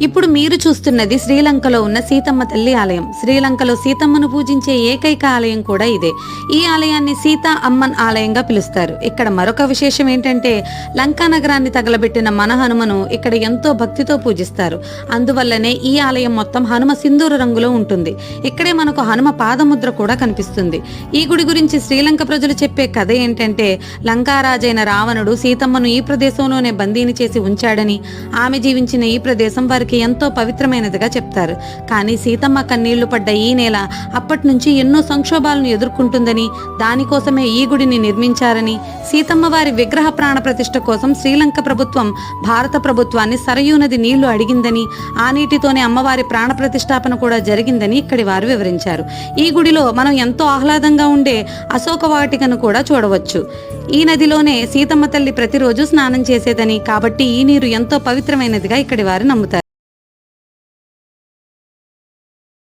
ఇప్పుడు మీరు చూస్తున్నది శ్రీలంకలో ఉన్న సీతమ్మ తల్లి ఆలయం. శ్రీలంకలో సీతమ్మను పూజించే ఏకైక ఆలయం కూడా ఇదే. ఈ ఆలయాన్ని సీతా అమ్మన్ ఆలయంగా పిలుస్తారు. ఇక్కడ మరొక విశేషం ఏంటంటే లంకా నగరాన్ని తగలబెట్టిన మన హనుమను ఇక్కడ ఎంతో భక్తితో పూజిస్తారు. అందువల్లనే ఈ ఆలయం మొత్తం హనుమ సింధూర రంగులో ఉంటుంది. ఇక్కడే మనకు హనుమ పాదముద్ర కూడా కనిపిస్తుంది. ఈ గుడి గురించి శ్రీలంక ప్రజలు చెప్పే కథ ఏంటంటే లంకారాజైన రావణుడు సీతమ్మను ఈ ప్రదేశంలోనే బందీని చేసి ఉంచాడని, ఆమె జీవించిన ఈ ప్రదేశం వారికి ఎంతో పవిత్రమైనదిగా చెప్తారు. కానీ సీతమ్మ కన్నీళ్లు పడ్డ ఈ నేల అప్పటి నుంచి ఎన్నో సంక్షోభాలను ఎదుర్కొంటుందని, దానికోసమే ఈ గుడిని నిర్మించారని, సీతమ్మ వారి విగ్రహ ప్రాణ ప్రతిష్ఠ కోసం శ్రీలంక ప్రభుత్వం భారత ప్రభుత్వాన్ని సరయూ నది నీళ్లు అడిగిందని, ఆ నీటితోనే అమ్మవారి ప్రాణ ప్రతిష్ఠాపన కూడా జరిగిందని ఇక్కడి వారు వివరించారు. ఈ గుడిలో మనం ఎంతో ఆహ్లాదంగా ఉండే అశోక వాటికను కూడా చూడవచ్చు. ఈ నదిలోనే సీతమ్మ తల్లి ప్రతిరోజు స్నానం చేసేదని, కాబట్టి ఈ నీరు ఎంతో పవిత్రమైనదిగా ఇక్కడి వారు నమ్ముతారు.